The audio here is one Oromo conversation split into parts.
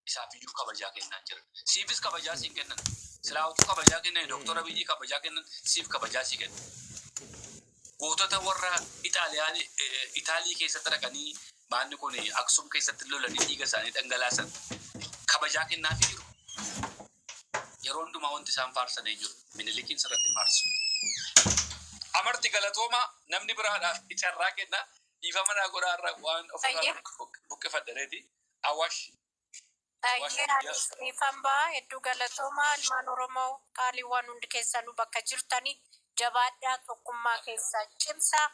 Isaafiyyu kabajaa kennaa jira. Siifis kabajaa siin kennan. Silaawatu kabajaa kennan, Doktora Abiyyi kabajaa kennan, siif kabajaa sii kennan. Gootota warra Itaalii keessatti dhaqanii maanni kun Aksum keessatti lolanii dhiiga isaanii dhangalaasan kabajaa kennaafii jiru. Yeroo hundumaa wanti isaan faarsanii jiru. Minilikiin sirratti faarsu. Amarti galatooma namni biraadhaaf icarraa kenna. Dhiifa manaa godhaarra waan ofirraa buqqifadhareeti. Awaash. Ifamba hedduu galatooma ilmaan Oromoo qaaliiwwan hundi keessanuu bakka jirtanii jabaadhaa tokkummaa keessa cimsaa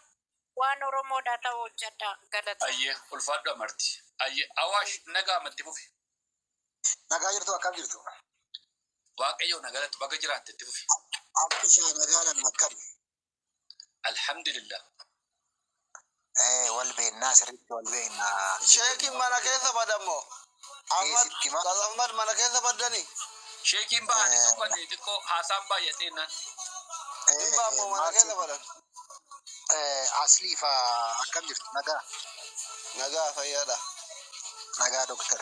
waan Oromoodhaa ta'uu hojjedhaa galatooma. Ayyee ulfaadhu amarti. Ayyee Awaash nagaa amatti fufi. Nagaa jirtu akkam jirtu? Waaqayyo nagaatti bakka jiraattetti fufi. Akka ishaa nagaadhaan akkam? Alhamdulillah. Wal beennaa sirriitti wal beennaa. Sheekiin mana keessa badammoo. Ahmad mana keessa badanii. Sheekiin bahanii tokko xiqqoo haasaan baay'atee naan. Imbaammoo mana keessa badan. Asliifa akkam jirtu nagaa? Nagaa fayyaadha. Nagaa doktor.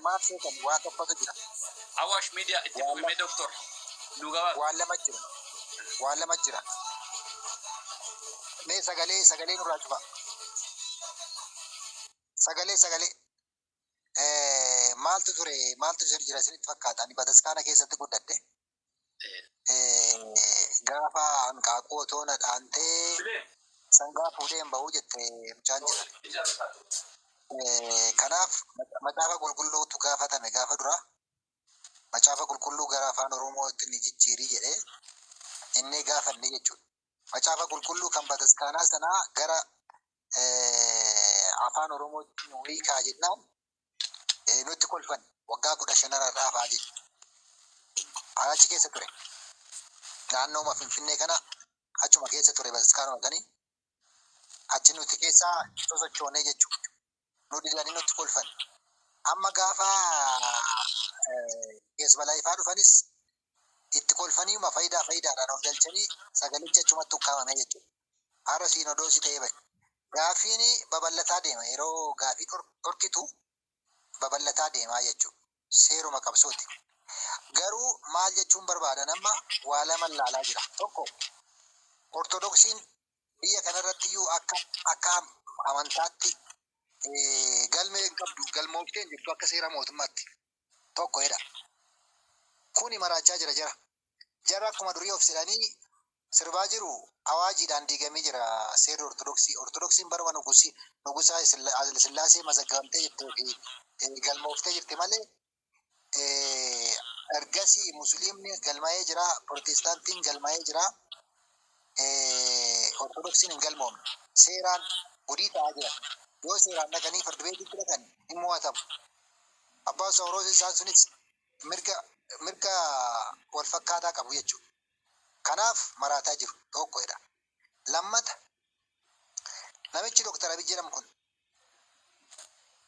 Maal seetan waa tokkotu jira. Awaash miidiyaa itti fufimee doktor. Dhugaa waan lama jira. Mee sagalee nurraa cufa. Sagalee. Maaltu jira isinitti fakkaata? Ani bataskaana keessatti guddadhe. Gaafa hanqaaquu otoo na dhaantee sangaa fuudheen bahuu jette mucaan jira. Kanaaf macaafa qulqulluutu gaafatame gaafa dura. Macaafa qulqulluu gara afaan Oromootti ni jijjiirii jedhee inni gaafanne jechuudha. Macaafa qulqulluu kan bataskaanaa sanaa gara afaan Oromootti nu hiikaa jennaan nutti kolfan waggaa 15 dhaafaa jechuudha. Achi keessa ture. Naannooma Finfinnee kana achuma keessa ture bataskaanaa waganii. Achi nuti keessaa sosochoonee jechuudha. Nu didanii nutti kolfan. Amma gaafa keessbalaa ifaa dhufanis itti kolfanii uma faayidaadhaan ol galchanii sagalicha achumatti ukkaamame jechuudha. Haara siinodoosii ta'ee bahe. Gaafiin babal'ataa deema. Yeroo gaafii dhorkitu babal'ataa deemaa jechuudha. Seeruma qabsooti. Garuu maal jechuun barbaadan amma waa lama ilaalaa jira. Tokko Ortodoksiin biyya kanarratti iyyuu akka amantaatti galmee hin qabdu galmoofteen jirtu akka seera mootummaatti. Tokko jedha. Kuni maraachaa jira jara. Jara akkuma durii of silanii sirbaa jiru awaajiidhaan diigamee jira seerri Ortodoksii. Ortodoksiin baruma nugusaa Sillaasee mazaggamtee jirtuu fi galmooftee jirti malee ergasii musliimni galmaa'ee jira, Protestaantiin galmaa'ee jira, Ortodoksiin hin galmoomne. Seeraan gudii ta'aa jira. Yoo seeraan dhaqanii farda beekitti dhaqan hin mo'atamu. Abbaan Sawroos isaan sunis mirga wal fakkaataa qabu jechuudha. Kanaaf maraataa jiru tokkodha. Lammata namichi Doktor Abiyyi jedhamu kun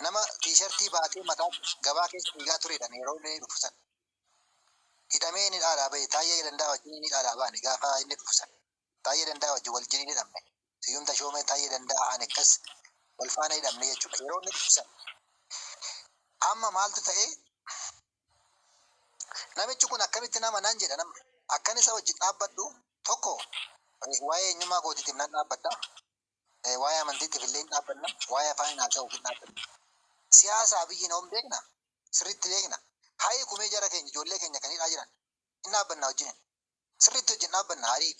nama tiishartii baatee mataa gabaa keessa dhiigaa turedha yeroo inni dhufusan. Hidhamee inni dhaadhaa bahe Taayyee Danda'a wajjin inni dhaadhaa baane gaafa inni dhufusan. Taayyee Danda'a wajjin wal jini hidhamne. Siyyum Tashoomee Taayyee Danda'a ani akkas wal faana hidhamne jechuudha. Yeroo inni dhufusan. Amma maaltu ta'ee namichi kun akkamitti nama naan jedha namni. Akkan isa wajjin dhaabbadhu tokko waa'ee eenyummaa gootiitiif nan dhaabbadha. Waa'ee amantiitiif illee hin dhaabbanna. Waa'ee afaan haasa'uuf hin dhaabbanna. Siyaasa biyyi noon beekna. Sirriitti beekna. Haayee kumee jara keenya ijoollee keenya kan hidhaa jiran. Hin dhaabbanna wajjin. Sirriitti wajjin dhaabbanna harii.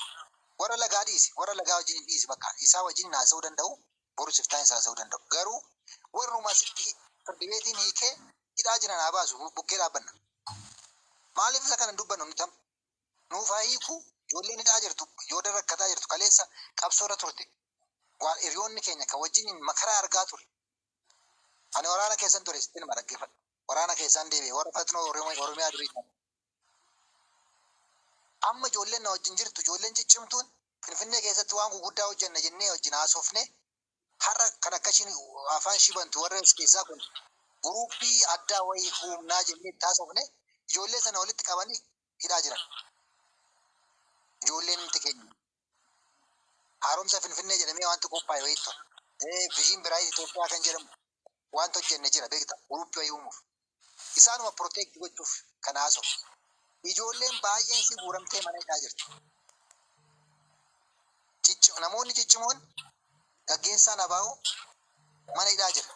Warra lagaa dhiisi. Warra lagaa wajjin hin dhiisi bakka. Isaa wajjin haasa'uu danda'u. Boru siftaan isaa haasa'uu danda'u. Garuu warruma sitti firdibeetiin hiikee hidhaa jiran haa baasu bukkee dhaabbanna. Maaliif isa kana dubbannu nuti amma? Nuufaa hiiku ijoolleen hidhaa jirtu yoo rakkataa jirtu kaleessa qabsoorra turte. Waan hiriyoonni keenya kan wajjin makaraa argaa ture. Ani waraana keessan ture sittin ma dhaggeeffadha. Waraana keessaan deebi'e warra Fatnoo Oromiyaa durii. Amma ijoolleen na wajjin jirtu ijoolleen ciccimtuun Finfinnee keessatti waan gurguddaa hojjenna jennee wajjin haasofne har'a kan akkasiin afaan shibantu warra as keessaa kun guruuppii addaa wayii humnaa jennee itti haasofne ijoollee sana walitti qabanii hidhaa jiran. Ijoolleen nuti keenya. Haaromsa Finfinnee jedhamee wanti qophaa'e wayiitu. Viizhin Biraayit Itoophiyaa kan jedhamu wanta hojjenne jira beekta. Guruuppii wayii uumuuf. Isaanuma protect gochuuf kan haasa'u. Ijoolleen baay'een si guuramtee mana hidhaa jirti. Namoonni ciccimoon gaggeessaan abaa'u mana hidhaa jira.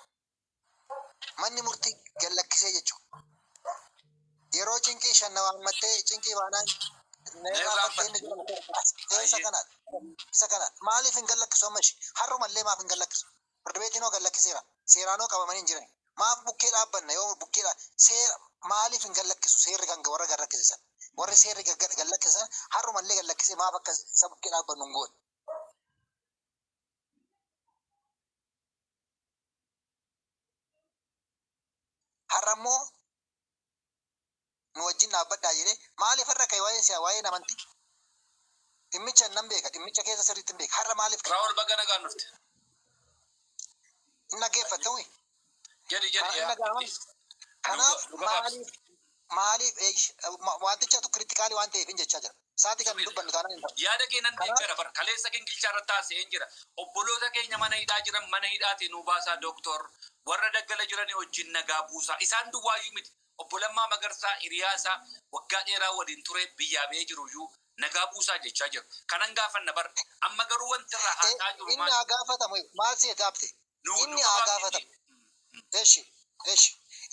Manni murtii gallakkisee jechuudha. Yeroo cinqii shanna waammattee cinqii baanaan isa kana maaliif hin gallakkisu amma ishee har'umallee maaf hin gallakkisu? Firdi beetiin gallakkiseera. Seeraanoo qabamanii hin jiran. Maaf bukkee dhaabbanna yoo bukkeedha seera maaliif hin gallakkisu seerri kan warra gallakkisisan? Warri seerri gallakkisan har'umallee gallakkisee maaf akka isa bukkee dhaabbannu hin goone? Har'ammoo nu wajjin dhaabbadhaa jedhee maaliif har'a ka'e waa'een siyaa waa'een amantii? Dhimmicha nan beeka dhimmicha keessa sirriitti hin beeka har'a maaliif ka'e? Raawul baga nagaan dhufte. Hin dhaggeeffatte wi? Jadi Kanaaf maaliif wantichatu kiritikaalii waan ta'eef hin jechaa jira. Saati kan dubbannu taanaan hin ta'u. yaada keenan deeggara bar kaleessa gingilchaa irratti taasiseen jira. Obboloota keenya mana hidhaa jiran mana hidhaatiin nu baasaa doktor warra daggala jiran wajjin nagaa buusaa isaan duwwaayyuu miti. Obbolammaa Magarsaa hiriyaasaa waggaa dheeraa waliin ture biyyaa ba'ee jiruyyuu nagaa buusaa jechaa jiru. Kanan gaafanna bar amma garuu wanti irraa haasaa jiru inni haa gaafatamu maal si gaafte?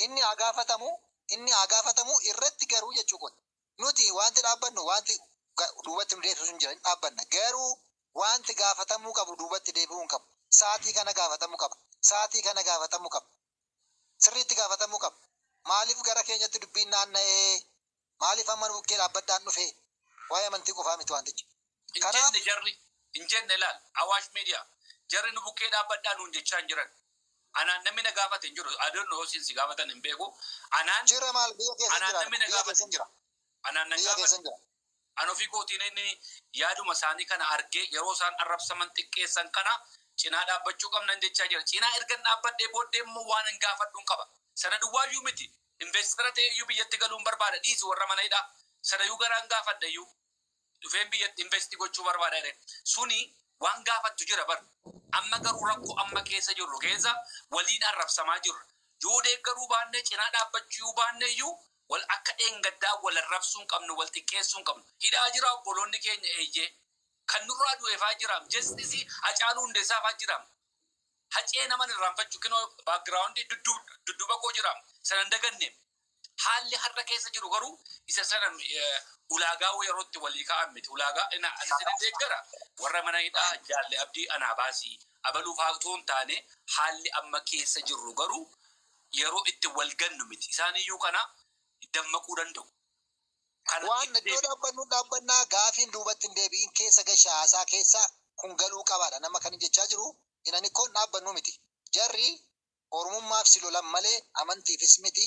Inni haa gaafatamu. Inni haa gaafatamu irratti garuu jechuu kun nuti wanti dhaabbannu wanti duubatti nu deebisuun hin jiran dhaabbanna garuu wanti gaafatamuu qabu duubatti deebi'uu hin qabu. Saatii kana gaafatamuu qaba. Saatii kana gaafatamuu qaba. Sirriitti gaafatamuu qaba. Maaliif gara keenyatti dubbiin naanna'ee maaliif amma nu bukkee dhaabbadhaan dhufee waa'ee amantii qofaa miti wantichi. Kanaaf hin jenne laal Awaash Miidiyaa jarri nu bukkee dhaabbadhaan nuun jechaa hin jiran. Anaan namni na gaafate hin jiru. Adoon hoosiin si gaafatan hin beeku. Anaan jira maal biyya keessa jira. Anaan namni na gaafate hin jira. Anaan na gaafate. An ofii kootiin inni yaaduma isaanii kana argee yeroo isaan arrabsaman xiqqeessan kana cinaa dhaabbachuu qabnan jechaa jira. Cinaa erga dhaabbadhee booddee immoo waan hin gaafadhuun qaba. Sana duwwaayyuu miti. Investira ta'eyyuu biyyatti galuun barbaada. Dhiisi warra mana hidhaa. Sana yuu garaan gaafadhayyuu. Dhufeen biyyatti investi gochuu barbaada. Suni waan gaafattu jira bar. Amma garuu rakkoo amma keessa jirru keessa waliin arrabsamaa jirru. Yoo deeggaruu baannee cinaa dhaabbachuu baanneeyyuu wal akka dheengaddaa wal arrabsuun qabnu wal xiqqeessuun qabnu. Hidhaa jira obboloonni keenya eeyyee. Kan nurraa du'eefaa jiraam. Jestisi Hacaaluu Hundeessaafaa jiraam. Hacee naman irraanfachuu kinoo baakgiraawundi dudduuba koo jiraam. Sanan daganneem. Haalli har'a keessa jiru garuu isa sanan ulaagaa yerootti walii ka'an miti. Ulaagaa asirratti deeggara. Warra mana hidhaa jaalle abdii anaa baasii. Abaluuf haa utuu hin taane haalli amma keessa jirru garuu yeroo itti wal gannu miti. Isaaniyyuu kana dammaquu danda'u. Waan iddoo dhaabbannaa gaafiin duubatti hin deebiin keessa gashaasaa keessa kun galuu qabaadha. Nama kan jechaa jiru inani koon dhaabbannu miti. Jarri ormummaaf si lolan malee amantiifis miti.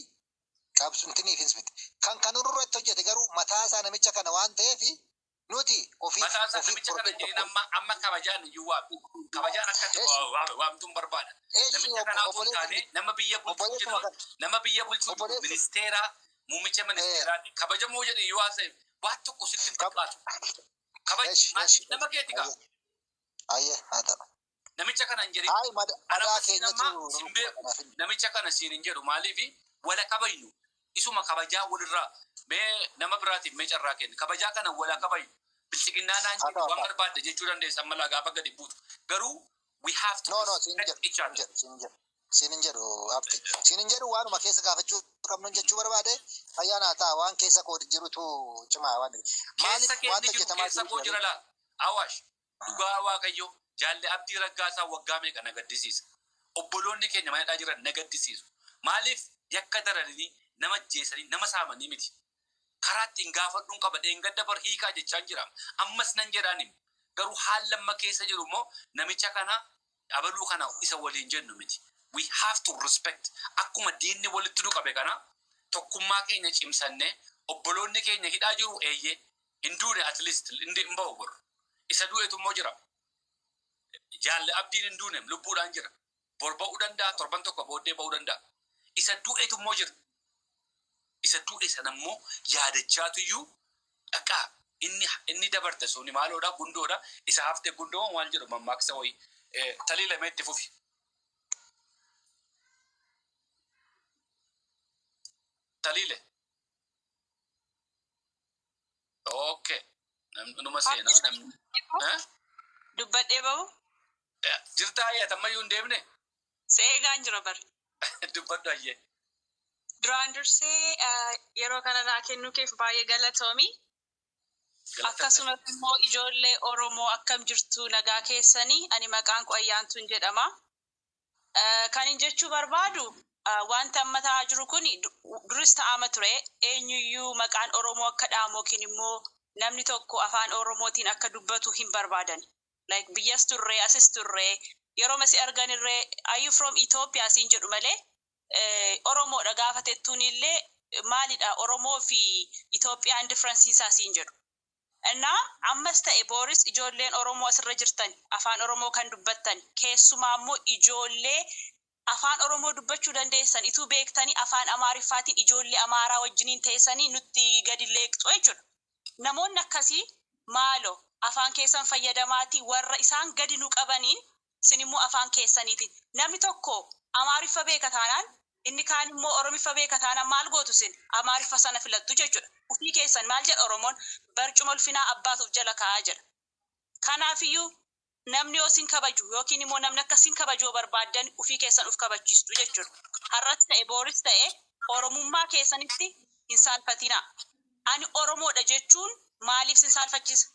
Qabsuntiniifis miti. Kan kanurratti hojjete garuu mataa isaa namicha kana waan ta'eef nuti ofii mataa isaa namicha kana jeen amma kabajaan iyyuu waamu. Kabajaan akkatti waamtuun barbaada. Namicha kanaa otoo taane nama biyya bulchuu jira. Nama biyya bulchuu jiru ministeeraa muummicha ministeeraati. Kabajamoo jedhe yoo haasa'e waan tokko sitti hin fakkaatu. Kabaji maaliif nama keeti kaa? Ayyee haa ta'u. Namicha kana hin jedhin. Namicha kana siin hin jedhu maaliifi wala kabajnu. Isuma kabajaa walirraa mee nama biraatiif mee carraa kenna. Kabajaa kana wala kabajnu. Bilchiginnaa naan jedhu waan barbaadde jechuu dandeessa malaa gaafa gadi buutu. Garuu we have to respect each other. Sinin jedhu abdi. Sinin jedhu waanuma keessa gaafachuu qabnu jechuu barbaade ayyaana ta'a waan keessa koo jirutu cimaa waan. Keessa koo jira laal. Awaash dhugaa Waaqayyo jaalle abdii raggaasaa waggaa meeqa na gaddisiisa. Obboloonni keenya mana hidhaa jiran na gaddisiisu. Maaliif yakka daranii nama jeesanii nama saamanii miti. Karaa ittiin gaafadhuun qaba dheengadda bar hiikaa jechaan jiraam. Ammas nan jedhaanim. Garuu haallamma keessa jiru immoo namicha kana abaluu kana isa waliin jennu miti. We have to respect. Akkuma diinni walitti dhuqabe kana tokkummaa keenya cimsannee obboloonni keenya hidhaa jiru eeyyee hin duune at least hin ba'u bor. Isa du'eetu immoo jira. Jaalle abdiin hin duune lubbuudhaan jira. Bor ba'uu danda'a torban tokko booddee ba'uu danda'a. Isa du'eetu immoo jira. Isa du'e sana immoo yaadachaatuyyuu dhaqaa inni dabarte suni maaloodha gundoodha isa haftee gundoo waan jedhu mammaaksa wayii taliilamee itti fufi. taliile. Okay. Numa seenaa namni. Dubbadhee bahu Jirtaa ayyaa tammayyuu hin deemne. seegaan jira bar. Dubbadhu ayyee. Duraan dursee yeroo kana naa kennuu keef baay'ee galatoomi. Akkasumas immoo ijoollee Oromoo akkam jirtu nagaa keessanii ani maqaan koo Ayyaantuun jedhama. Kan hin jechuu barbaadu wanta amma ta'aa jiru kun duris ta'ama ture eenyuyyuu maqaan Oromoo akka dhaamu yookiin immoo namni tokko afaan Oromootiin akka dubbatu hin barbaadan. Like biyyas turree asis turree yeroo masi argan irree are you from Ethiopia siin jedhu malee Oromoodha gaafatettuun illee maalidha Oromoo fi Itoophiyaan difference isaa siin jedhu. Innaa ammas ta'e Booris ijoolleen Oromoo asirra jirtan afaan Oromoo kan dubbattan keessumaa immoo ijoollee afaan Oromoo dubbachuu dandeessan ituu beektanii afaan Amaariffaatiin ijoollee Amaaraa wajjiniin teessanii nutti gadi leeqxu jechuudha. Namoonni akkasii maaloo afaan keessan fayyadamaatii warra isaan gadi nu qabaniin sin immoo afaan keessaniiti. Namni tokko Amaariffa beeka taanaan inni kaan immoo Oromiffa beeka taanaan maal gootu sin Amaariffa sana filattu jechuudha. Ufii keessan maal jedha Oromoon barcuma ulfinaa abbaatuuf jala kaa'aa jedha. Kanaafiyyuu namni yoo sin kabaju yookiin immoo namni akka sin kabajuu barbaaddan ufii keessan uf kabachiistu jechuudha. Har'as ta'e Booris ta'e Oromummaa keessanitti hin saalfatinaa. Ani Oromoodha jechuun maaliif sin saalfachisa?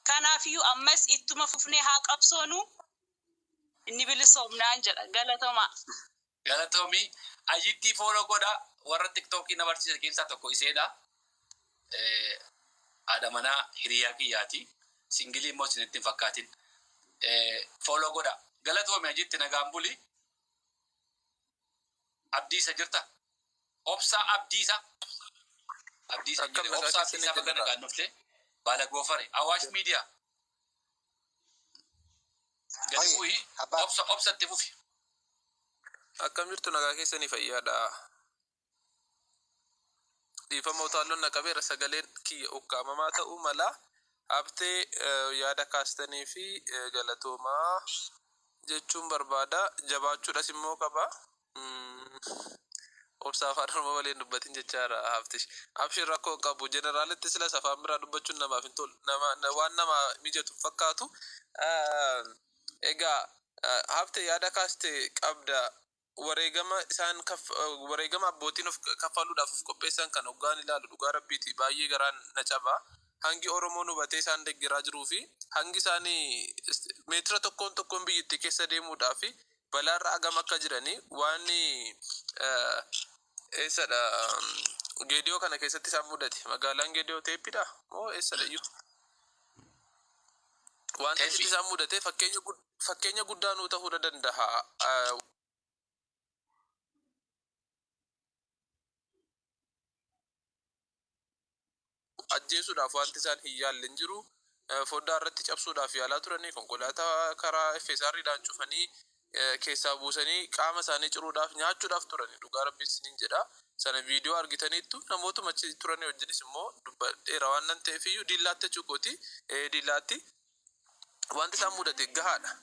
Kanaafiyyuu ammas ittuma fufnee haa qabsoonu inni bilisoomnaan jedha galatooma. Galatoomii ayyittii fooloo godha warra tiktookii na barsiisa keessaa tokko iseedha. Haadha manaa hiriyaa kiyyaati. Singilii immoo isinitti hin fakkaatin. Fooloo godha. Galatoomii ajitti nagaan buli. Abdiisa jirta. Obsaa Abdiisa. Abdiisa jedhe obsaa Abdiisa bakka nagaan dhufte. Baala goofare. Awaash miidiyaa. Gadi bu'ii obsatti fufi. Akkam jirtu nagaa keessanii fayyaadha. Dhiifama utaalloon naqabeera sagaleen kiyya ukkaamamaa ta'uu mala habtee yaada kaastanii fi galatoomaa jechuun barbaada. Jabaachuudhas immoo qaba. Obsaa afaan Oromoo malee hin dubbatin jechaadha haftish. Abshir rakkoo qabu jeneraalitti silas afaan biraa dubbachuun namaaf hin tolu. Waan nama mijatu fakkaatu. Egaa habtee yaada kaaste qabda. Wareegama abbootiin of kaffaluudhaaf of qopheessan kan hoggaan ilaalu dhugaa rabbiiti baay'ee garaan na caba. Hangi Oromoon hubatee isaan deeggaraa jiruu fi hangi isaanii meetira tokkoon biyyattii keessa deemuudhaaf balaarra agam akka jiranii waan eessadha Geediyoo kana keessatti isaan mudate. Magaalaan Geediyoo teeppidha moo eessadha iyyuu? Waan ta'etti isaan mudate fakkeenya guddaa nuu ta'uu danda'a. Ajjeesuudhaaf wanti isaan hin yaalle hin jiru. Foddaa irratti cabsuudhaaf yaalaa turanii konkolaataa karaa FSR'dhaan cufanii keessaa buusanii qaama isaanii ciruudhaaf nyaachuudhaaf turanii dhugaa rabbiin isiniin jedha. Sana viidiyoo argitaniittu namootuma achi turanii wajjinis immoo dubbadheera waan nan ta'eefiyyuu diillaatti jechuukooti. Diillaatti wanti isaan mudate gahaadha.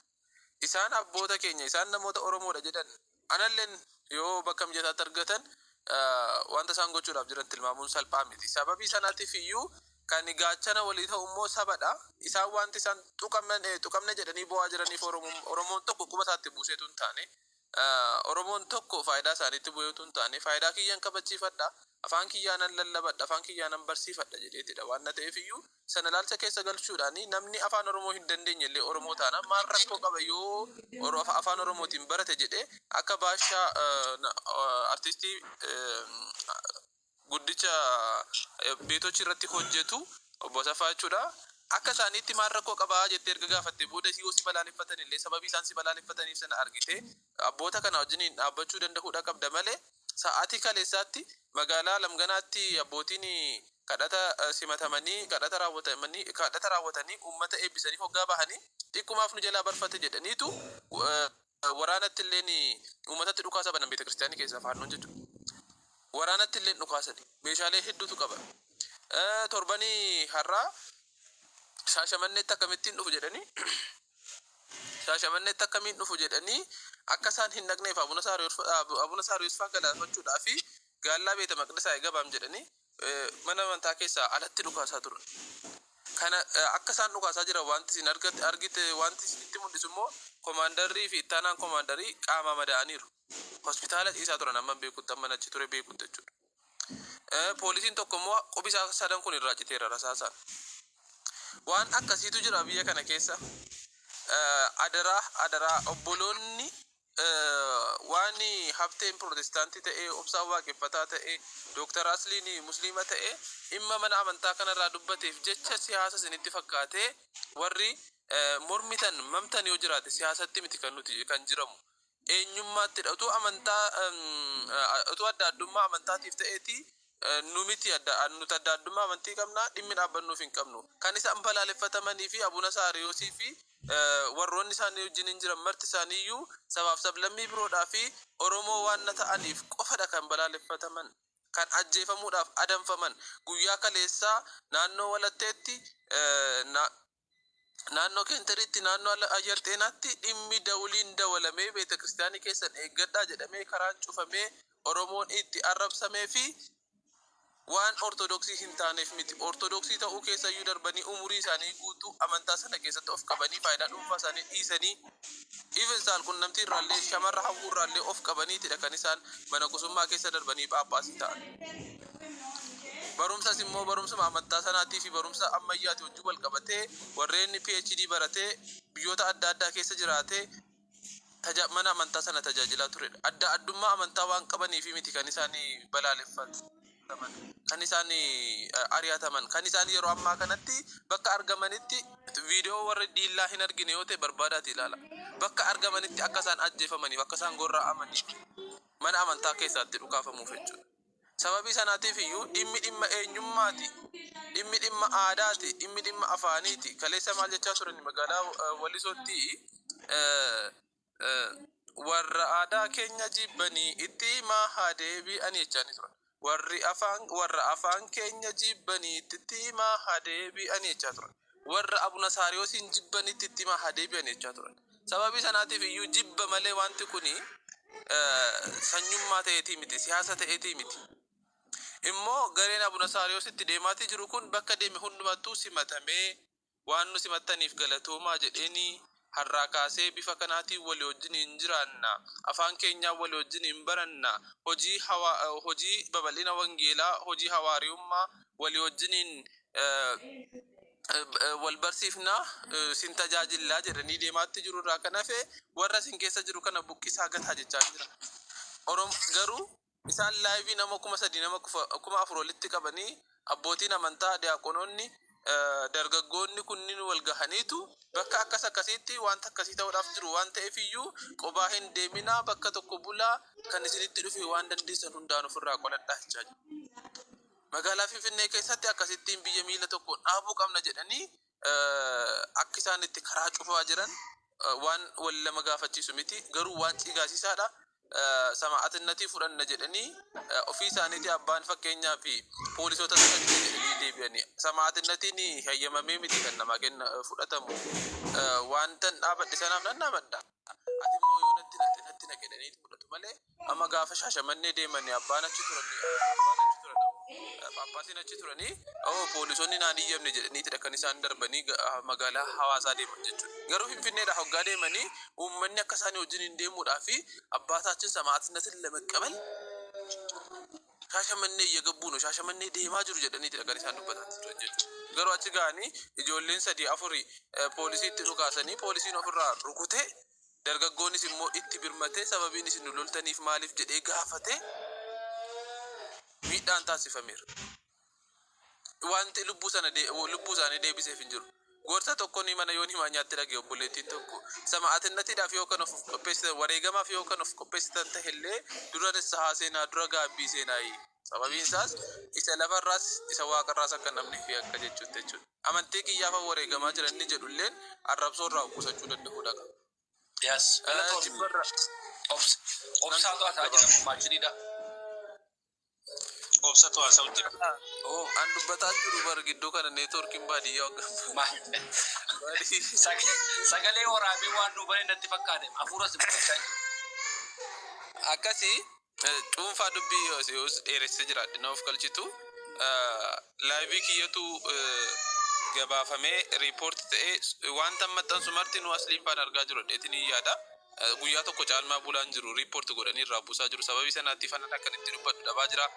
Isaan abboota keenya isaan namoota Oromoodha jedhan analleen yoo bakka mijataatti argatan wanta isaan gochuudhaaf jiran tilmaamuun salphaa miti. Sababii sanaatiif iyyuu kan gaachana walii ta'u immoo sabadha. Isaan wanti isaan tuqamne jedhanii bu'aa jiraniif Oromoon tokko quba isaatti buuseetu hin taane Oromoon tokko faayidaa isaaniitti bu'eetu hin taane faayidaa kiyyaan kabachiifadha. Afaan kiyyaanan lallabadha. Afaan kiyyaanan barsiifadha jedheetidha. Waan ta'eef iyyuu sana ilaalcha keessa galchuudhaan namni afaan Oromoo hin dandeenye illee Oromoo taana maal rakkoo qaba yoo afaan Oromootiin barate jedhee akka baashaa artistii guddicha beetochi irratti hojjetu obbo Safaa jechuudha. Akka isaaniitti maal rakkoo qabaa jettee erga gaafatte booda si balaaleffatan illee sababii isaan si balaaleffataniif sana argite abboota kana wajjiniin dhaabbachuu danda'uudha qabda malee sa'aatii kaleessaatti magaalaa Lamganaatti abbootiin kadhata simatamanii kadhata raawwatanii uummata eebbisanii hoggaa bahanii xiqqummaaf nu jalaa barfate jedhaniitu waraanatti illeen uummatatti dhukaasa banan beeta kiristaanii keessaa faannoon jechuudha. Waraanatti illeen dhukaasanii meeshaalee hedduutu qaba. Torbanii har'aa Shaashamanneetti akkamittiin dhufu jedhanii Shaashamanneetti akkamiin dhufu jedhanii akka isaan hin dhaqneef Abuna Saariyoos fa'aa galaafachuudhaa fi gaallaa beeta maqdisaa gabaam jedhanii mana amantaa keessaa alatti dhukaasaa turan. Kana akka isaan dhukaasaa jira wanti isin argite wanti isinitti mul'isu immoo koomaandarii fi ittaanaan koomaandarii qaama madaa'aniiru. Hospitaala ciisaa turan amma beekutti amma achi ture beekutti jechuudha. Poolisiin tokko immoo qubisaa sadan kun irraa citeera rasaasaan. Waan akkasiitu jira biyya kana keessa. Adaraa obboloonni waan hafteen protestaantii ta'ee obsaa waaqeffataa ta'ee Dooktar Asliin musliima ta'ee dhimma mana amantaa kanarraa dubbateef jecha siyaasa isinitti fakkaatee warri mormitan mamtan yoo jiraate siyaasatti miti kan nuti kan jiramu. Eenyummaatti utuu adda addummaa amantaatiif ta'eeti numiti nuti adda addummaa amantii qabnaa dhimmi dhaabbannuuf hin qabnu. Kan isaan balaaleffatamanii fi Abuna Saariyoosii fi warroonni isaanii wajjin hin jiran marti isaaniiyyuu sabaaf sablammii biroodhaa fi Oromoo waan ta'aniif qofadha kan balaaleffataman. Kan ajjeefamuudhaaf adanfaman guyyaa kaleessaa naannoo Walatteetti naannoo Kentaritti naannoo Ayyarxeenaatti dhimmi dawliin dawalamee beeta kiristaanii keessan eeggadhaa jedhamee karaan cufamee Oromoon itti arrabsamee fi waan ortodoksii hin taaneef miti. Ortodoksii ta'uu keessayyuu darbanii umurii isaanii guutuu amantaa sana keessatti of qabanii faayidaa dhuunfaa isaanii dhiisanii even isaan qunnamtii irraallee shamarra hawwuu irraallee of qabaniitidha kan isaan mana qusummaa keessa darbanii phaaphaasii ta'an. Barumsas immoo barumsuma amantaa sanaatii fi barumsa ammayyaati wajjin wal qabatee warreen PhD baratee biyyoota adda addaa keessa jiraatee mana amantaa sana tajaajilaa turedha. Adda addummaa amantaa waan qabaniif miti kan isaanii balaaleffatu. Kan isaanii ari'ataman kan isaanii yeroo ammaa kanatti bakka argamanitti viidiyoo warri diillaa hin argine yoo ta'e barbaadaati ilaala. Bakka argamanitti akka isaan ajjeefamaniif akka isaan gorra'amaniif mana amantaa keessaatti dhukaafamuuf jechuudha. Sababii sanaatiif iyyuu dhimma eenyummaati, dhimma aadaati, dhimma afaaniiti. Kaleessa maal jechaa turan magaalaa Wallisootti warra aadaa keenya jibbanii itti maa deebi'anii jechaanii turan. Warra afaan keenya jibbanii itti maa deebi'anii jechaa turan. Warra Abuna Saariyoosiin jibbanitti itti maa deebi'anii jechaa turan. Sababii sanaatiif iyyuu jibba malee wanti kuni sanyummaa ta'eetii miti, siyaasa ta'eetii miti. Immoo gareen Abuna Saariyoositti deemaatii jiru kun bakka deeme hundumattuu simatamee waan nu simattaniif galatoomaa jedheeni harraa kaasee bifa kanaatiin walii wajjin hin jiraanna. Afaan keenyaa walii wajjin hin baranna. Hojii babal'ina wangeelaa, hojii hawaariyummaa walii wajjin wal barsiifna sin tajaajillaa jedhanii deemaatti jiru irraa kan hafe warra sin keessa jiru kana buqqisaa gataa jechaa jira. Garuu isaan laayivii nama 3,000 nama 4,000 walitti qabanii abbootiin amantaa diyaaqonoonni dargaggoonni kunniin wal gahaniitu bakka akkasiitti wanta akkasii ta'uudhaaf jiru waan ta'eef iyyuu qobaa hin deeminaa bakka tokko bulaa kan isinitti dhufe waan dandeessan hundaan ofirraa qoladhaa jechaa jiru. Magaalaa Finfinnee keessatti akkasittiin biyya miila tokkoon dhaabuu qabna jedhanii akka isaan itti karaa cufaa jiran waan wal lama gaafachiisu miti. Garuu waan cigaasiisaadha. Sama'atinnatii fudhanna jedhanii ofii isaaniitii abbaan fakkeenyaa fi poolisoota sanatti jedhanii deebi'anii sama'atinnatiin hayyamamee miti kan namaa kenna fudhatamu wantan dhaabadhe sanaaf nan dhaabadha. Ati immoo yoo natti naqedhanii fudhatu malee amma gaafa Shaashamannee deemanii abbaan achi turan Paappaasiin achi turanii poolisoonni naan iyyamne jedhaniitidha kan isaan darbanii magaalaa hawaasaa deeman jechuudha. Garuu Finfinneedha hoggaa deemanii uummanni akka isaanii wajjin hin deemuudhaa fi abbaataatiin sama'atinnatiin lama qabal Shaashamannee eeggabbuunu Shaashamannee deemaa jiru jedhaniitidha kan isaan dubbataa turan jechuudha. Garuu achi ga'anii ijoolleen 3-4 poolisiitti dhukaasanii poolisiin ofirraa rukute dargaggoonnis immoo itti birmatee sababiin isin loltaniif maaliif jedhee gaafate miidhaan taasifameera. Wanti lubbuu isaanii deebiseef hin jiru. Gorsa tokkoon mana yoon himaa nyaatti dhagee obboleettiin tokko sama'atinnatiidhaaf yoo kan of qopheessitan wareegamaaf yoo kan of qopheessitan ta'ellee dura nissahaa seenaa dura gaabbii seenaayi. Sababiin isaas isa lafarraas isa waaqarraas akka namni fi akka jechuudha. Amantii kiyyaafa wareegamaa jiran ni jedhulleen arrabsoo irraa qusachuu danda'uudha qaba. Yes. Obsaatu ataa jedhamu maachiniidha. Obsatu haasa'utti. An dubbataa jiru bar gidduu kana neetwoorkiin baadiyyaa hogganfama. Sagalee waraabee waan duubanii natti fakkaate hafuura si mul'achaa jiru. Akkasii cuunfaa dubbii yoos dheeressee jiraadhe na of galchitu laayivii kiyyatu gabaafamee riipoorti ta'ee wanta maxxansu marti nu asliifaan argaa jiru dheetin yaada guyyaa tokko caalmaa bulaan jiru riipoorti godhanii irraa buusaa jiru sababii sanaatti fanan akkan itti dubbadhu dhabaa jira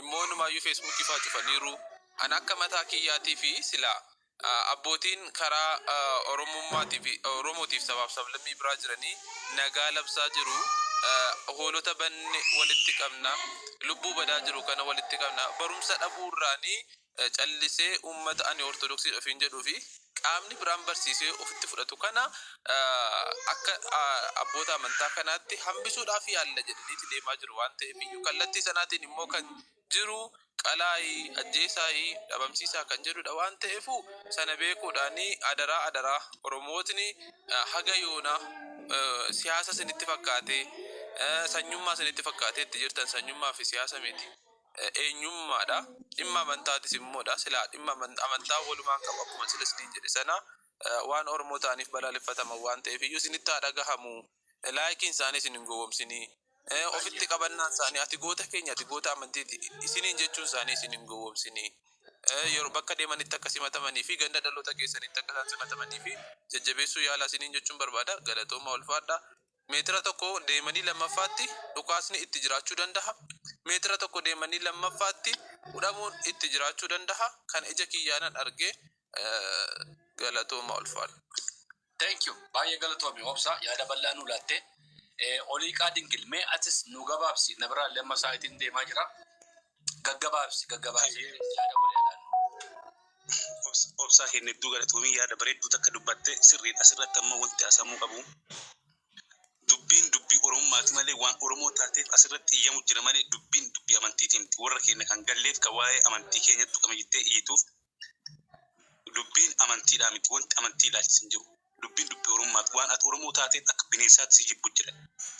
immoo numaayyuu feesbuukii faa cufaniiru an akka mataa kiyyaatii fi silaa abbootiin karaa oromootiif sabaaf sablammii biraa jiranii nagaa labsaa jiru hoolota banne walitti qabna lubbuu badaa jiru kana walitti qabna barumsa dhabuurraanii callisee ummata ani ortodoksii ofiin jedhuu fi qaamni biraan barsiisee ofitti fudhatu kana akka abboota amantaa kanaatti hambisuudhaaf yaalla jedhaniiti deemaa jiru waan ta'eef iyyuu kallattii sanaatiin immoo kan jiru qalaayi ajjeesaayi dhabamsiisaa kan jedhudha waan ta'eefu sana beekuudhaanii adaraa oromootni haga yoona siyaasa sinitti fakkaatee sanyummaa sinitti fakkaatee itti jirtan sanyummaa fi siyaasa miti eenyummaadha dhimma amantaatis immoodha silaa dhimma amantaa walumaan qabu akkuma silas jedhe sana waan oromoo ta'aniif balaaleffataman waan ta'eef iyyuu sinitti haa dhagahamu laayikiin isaanii isin hin gowwomsinii ofitti qabannaan isaanii ati goota keenya ati goota amantiiti isiniin jechuun isaanii isin hin gowwomsinii yeroo bakka deemanitti akka simatamanii fi ganda dhaloota keessanitti akka isaan simatamanii fi jajjabeessuu yaalaa isiniin jechuun barbaada galatooma ulfaadha meetira tokko deemanii lammaffaatti dhukaasni itti jiraachuu danda'a meetira tokko deemanii lammaffaatti hudhamuun itti jiraachuu danda'a kan ija kiyyaanan argee galatooma ulfaadha. Thank you. Baay'ee galatoomi obsa yaada bal'aa nu laatte. Oliiqaa dingil mee atis nu gabaabsi na biraa lamma sa'aatiin deemaa jira. Gaggabaabsi yaada waliidhaan. Obsaa hin hedduu galatoomii yaada bareedduu takka dubbatte sirriidha asirratti amma wanti asamuu qabu. Dubbiin dubbii oromummaati malee waan oromoo taateef asirratti iyyamu jira malee dubbiin dubbii amantiitiin warra keenya kan galleef ka waa'ee amantii keenyatti qama jettee iyyituuf dubbiin amantiidhaa miti wanti amantii ilaalchisan jiru. Dubbiin dubbii oromummaati waan ati oromoo taateef akka bineensaatti si jibbu jira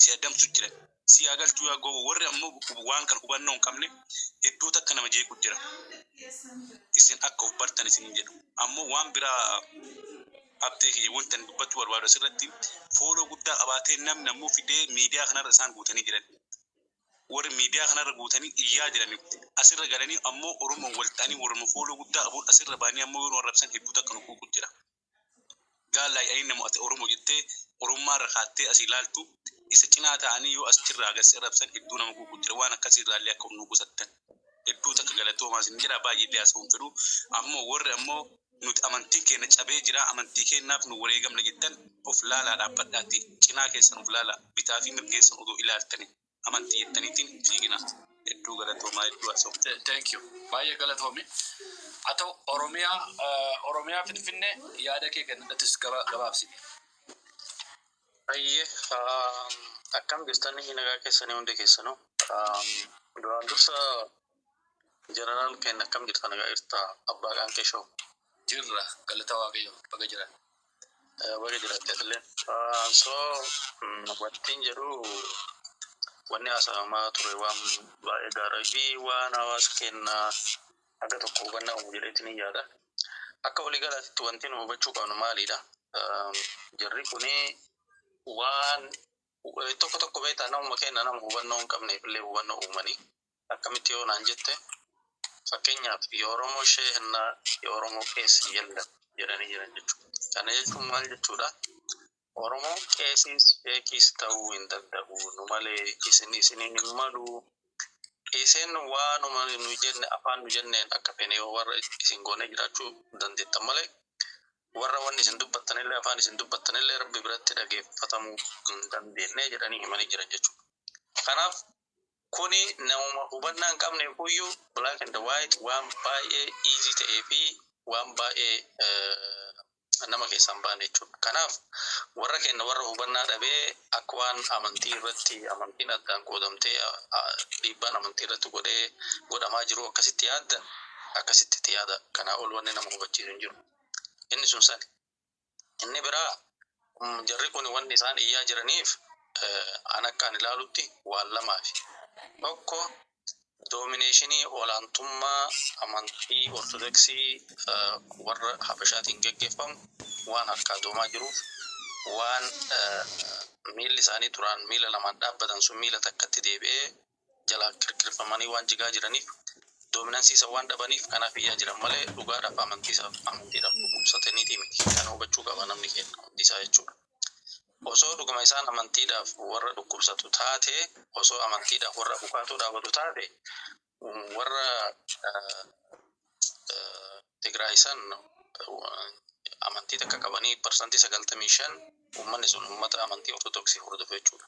si addamsu jira si agalchuu yaa goobu warri ammoo waan kan hubannoo hin qabne iddoo takka nama jeequ jira isin akka of bartan isin jedhu ammoo waan biraa abtee kiyya wanta dubbachuu barbaadu asirratti fooloo guddaa qabaatee namni ammoo fidee miidiyaa kanarra isaan guutanii jiran warri miidiyaa kanarra guutanii iyyaa jiran asirra galanii ammoo oromoon wal ta'anii warra fooloo guddaa qabuun asirra baanii ammoo yoo arrabsan hedduu takka nu kuuku jira. Gaalaa yaa'ii nama ati oromoo jettee oromummaa irra kaattee asii ilaaltu isa cinaa ta'anii yoo as jirraa agarsiisa arrabsan hedduu nama kuuku jira waan akkasii irraallee akka nu qusattan hedduu takka galatoomaa isin jira baay'ee dhiyaasuun fedhu ammoo warri ammoo nuti amantiin keenya cabee jira amantii keenyaaf nu wareegamna jettan of laalaa dhaabbadhaatti cinaa keessan of laalaa bitaa fi mirgeessan odoo ilaaltani amantii jettaniitiin fiigina hedduu galatoomaa hedduu asoo. Thank you. Baay'ee galatoomi. Haa ta'u Oromiyaa Finfinnee yaada kee kennatis gabaabsite. Ayyee akkam jirtan nagaa keessanii hundi keessanuu duraan dursa jeneraal keenya akkam jirtan nagaa jirta abbaa qaan keeshoo. Jirra galata waaqayyo baga jiran. Baga jiraatti illee. So wattiin jedhu wanni haasa'amaa ture waan baay'ee gaarii fi waan hawaasa keenya akka tokko hubannaa uumu jedheetiin yaada. Akka waliigalaatti wanti nu hubachuu qabnu maalidha? Jarri kuni waan tokko beektaa namuma keenya nama hubannoo hin qabneef illee hubannoo uumanii akkamitti yoo naan jette fakkeenyaaf yoo Oromoo ishee hinnaa yoo Oromoo qeessi jedhanii jiran jechuudha. Kana jechuun maal jechuudha? Oromoo qeesiis beekiis ta'uu hin danda'u nu malee isin hin malu. Isin waanuma nu jenne afaan nu jenneen akka fene yoo warra isin goone jiraachuu dandeettan malee warra wanni isin dubbattanillee afaan isin dubbattanillee rabbi biratti dhageeffatamuu hin dandeenye jedhanii himanii jiran jechuudha. Kanaaf kuni nama hubannaa hin qabne kuyyuu black and white waan baay'ee easy ta'ee fi waan baay'ee nama keessan baane jechuudha. Kanaaf warra keenya warra hubannaa dhabee akka waan amantii irratti amantiin addaan qoodamtee dhiibbaan amantii irratti godhamaa jiru akkasitti yaaddan akkasitti yaada. Kanaa ol wanni nama hubachiisu hin jiru. Inni sun sani. Inni biraa jarri kun wanni isaan iyyaa jiraniif an akkaan ilaalutti waan lamaafi. Tokko doomineeshinii olaantummaa amantii ortodoksii warra habashaatiin geggeeffamu waan harkaa doomaa jiruuf waan miilli isaanii turaan miila lamaan dhaabbatan sun miila takkatti deebi'ee jala kirkirfamanii waan jigaa jiraniif doominansii isa waan dhabaniif kanaaf iyyaa jiran malee dhugaadhaaf amantiidhaaf dhukkubsataniiti miti. Kana hubachuu qaba namni keenya amantiisaa jechuudha. Osoo dhuguma isaan amantiidhaaf warra dhukkubsatu taate, osoo amantiidhaaf warra bukaatoo dhaabatu taate, warra Tigraay san amantii takka qabanii parsantii 95 uummanni sun uummata amantii ortodoksii hordofu jechuudha.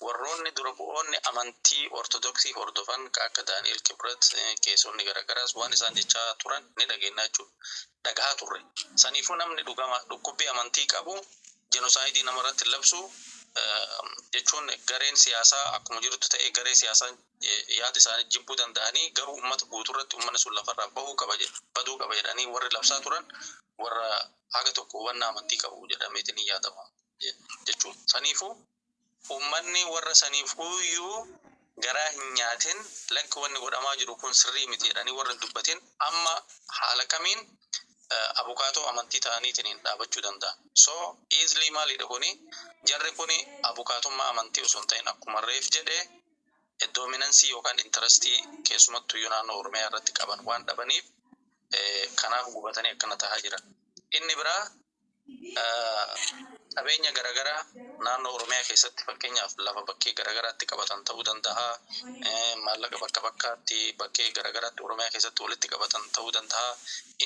Warroonni dura bu'oonni amantii ortodoksii hordofan akka Daani'el Kibret keessonni garagaraas waan isaan jechaa turan ni dhageenyaa jechuudha. Dhagahaa turre. Saniifuu namni dhukkubbii amantii qabu jenosaayidii namarratti labsu jechuun gareen siyaasaa akkuma jirtu ta'ee garee siyaasaa yaada isaanii jibbuu danda'anii garuu uummata guutuurratti uummanni sun lafarraa baduu qaba jedhanii warri labsaa turan warra haga tokko hubannaa amantii qabu jedhameetiin ni yaadama jechuudha. Saniifuu uummanni warra saniifuuyyuu garaa hin nyaatin lakki wanni godhamaa jiru kun sirrii miti jedhanii warra dubbatin amma haala kamiin abukaatoo amantii ta'aniitiin dhaabachuu danda'a. So easily maalidha kuni jarri kuni abukaatummaa amantii osoo hin ta'in akkuma reef jedhee doominansii yookaan intarastii keessumattuu naannoo Oromiyaa irratti qaban waan dhabaniif kanaaf gubatanii akkana tahaa jiran. Inni biraa qabeenya garagaraa naannoo Oromiyaa keessatti fakkeenyaaf lafa bakkee garagaraatti qabatan ta'uu danda'a. Maallaqa bakka bakkaatti bakkee garagaraatti Oromiyaa keessatti walitti qabatan ta'uu danda'a.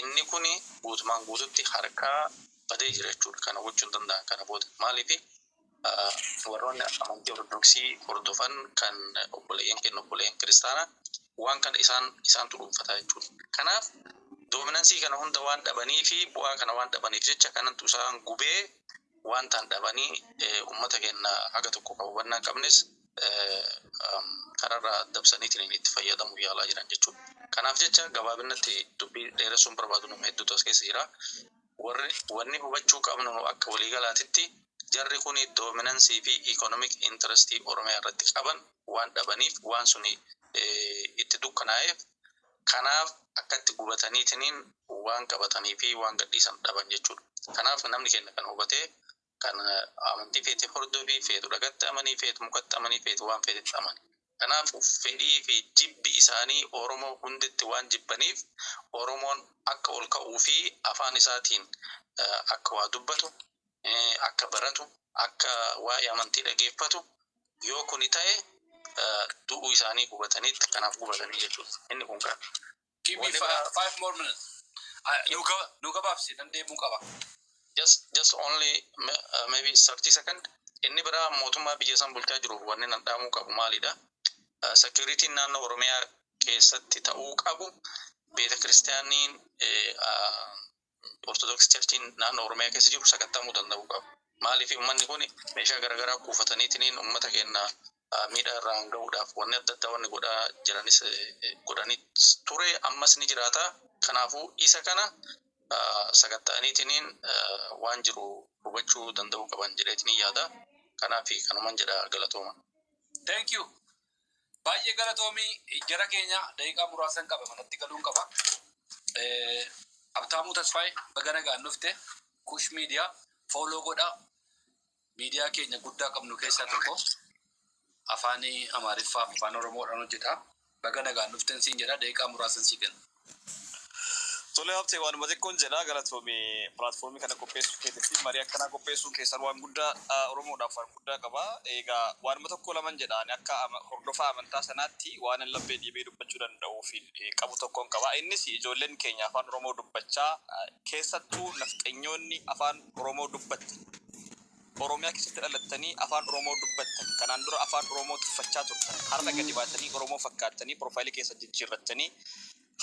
Inni kuni guutumaan guututti harkaa badee jira jechuudha. Kana gochuun danda'an kana booda maaliifi warroonni amantii ortodoksii hordofan kan obboleeyyan kiristaanaa waan kana isaantu dhuunfataa jechuudha. Kanaaf doominansii kana hunda waan dhabanii fi bu'aa kana waan dhabaniif jecha kanantu isaan gubee waan tan dhabanii uummata keenya haga tokko hubannaa qabnes kararraa dabsaniitiin itti fayyadamu yaalaa jiran jechuudha. Kanaaf jecha gabaabinatti dubbii dheeressuun barbaadu nama hedduutu as keessa jira. Wanni hubachuu qabnu akka waliigalaatitti jarri kun doominansii fi ikonomik intarestii Oromiyaa irratti qaban waan dhabaniif waan suni itti dukkanaa'eef kanaaf akkatti gubataniitiin waan qabatanii fi waan gadhiisan dhaban jechuudha. Kanaaf namni keenya kan hubatee kan amantii feete hordofii feetu dhagatti amanii feetu mukatti amanii feetu waan feetetti amani. Kanaaf fedhii fi jibbi isaanii Oromoo hunditti waan jibbaniif Oromoon akka ol ka'uu fi afaan isaatiin akka waa dubbatu akka baratu akka waa'ee amantii dhageeffatu yoo kuni ta'e du'uu isaanii hubataniitti kanaaf hubatanii jechuudha. Inni kun kan. Give me 5 more minutes. Nu gabaabsi dandeemuu qaba. Just only maybe 30 seconds. Inni biraa mootummaa biyya san bulchaa jiru wanni nan dhaamuu qabu maalidha? Security naannoo Oromiyaa keessatti ta'uu qabu. Beeta kiristaaniin Orthodox Churchiin naannoo Oromiyaa keessa jiru sakattamuu danda'uu qabu. Maaliif uummanni kun meeshaa garagaraa kuufataniitiin uummata keenya miidhaa irraan gahuudhaaf wanni adda addaa wanni godhanii ture ammas ni jiraata. Kanaafuu isa kana sakatta'aniitiin waan jiru hubachuu danda'uu qaban jedheetiin yaada. Kanaaf kanuman jedha galatooma. Thank you. Baay'ee galatoomii jara keenya daqiiqaa muraasan qaba manatti galuun qaba. Abtaamuu Tasfaayee bagana gaannufte Kush Miidiyaa follow godhaa. Miidiyaa keenya guddaa qabnu keessaa tokko afaan Amaariffaa afaan Oromoodhaan hojjeta. Bagana gaannuften siin jedha daqiiqaa muraasan sii kenna. Tole hafte waan xiqqoon jedha galatoomii pilaatfoormii kana qopheessuu keessatti marii akkanaa qopheessuun keessan waan guddaa Oromoodhaaf waan guddaa qaba. Egaa waan tokko laman jedhaan akka hordofaa amantaa sanaatti waan labbee dhiibee dubbachuu danda'uu fi qabu tokkoon qaba. Innis ijoolleen keenya afaan Oromoo dubbachaa keessattuu nafxanyoonni afaan Oromoo dubbatan Oromiyaa keessatti dhalattanii afaan Oromoo dubbatan kanaan dura afaan Oromoo tuffachaa turtan har'a gadi baatanii Oromoo fakkaatanii piroofaayilii keessa jijjiirrattanii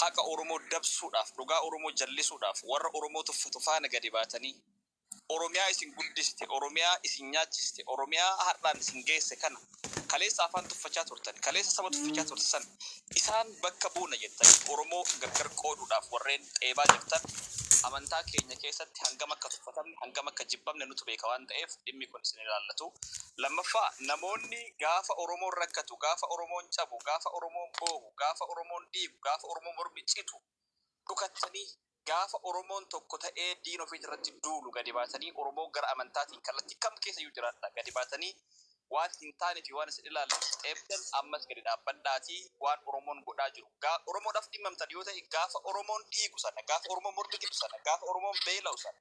haqa Oromoo dabsuudhaaf dhugaa Oromoo jallisuudhaaf warra Oromoo tuffatu faana gadi baatanii Oromiyaa isin guddiste Oromiyaa isin nyaachiste Oromiyaa har'aan isin geesse kana kaleessa afaan tuffachaa turtan kaleessa saba tuffachaa turtan isaan bakka buuna jettan Oromoo gargar qooduudhaaf warreen xeebaa jirtan amantaa keenya keessatti hangam akka tuffatamne hangam akka jibbamne nutu beeka waan ta'eef dhimmi kun isin ilaallatu. Lammaffaa namoonni gaafa Oromoon rakkatu gaafa Oromoon cabu gaafa Oromoon boohu gaafa Oromoon dhiibu gaafa Oromoon mormi citu dhukattanii gaafa Oromoon tokko ta'ee diin ofii irratti duulu gadi baatanii Oromoo gara amantaatiin kallattii kam keessa iyyuu jiraadha gadi baatanii waan hin taane fi waan isin ilaalan eebdan ammas gadi dhaabbadhaatii waan Oromoon godhaa jiru. Oromoodhaaf dhimmamtan yoo ta'e gaafa Oromoon dhiigu sana, gaafa Oromoon mormi dhiigu sana, gaafa Oromoon beela'u sana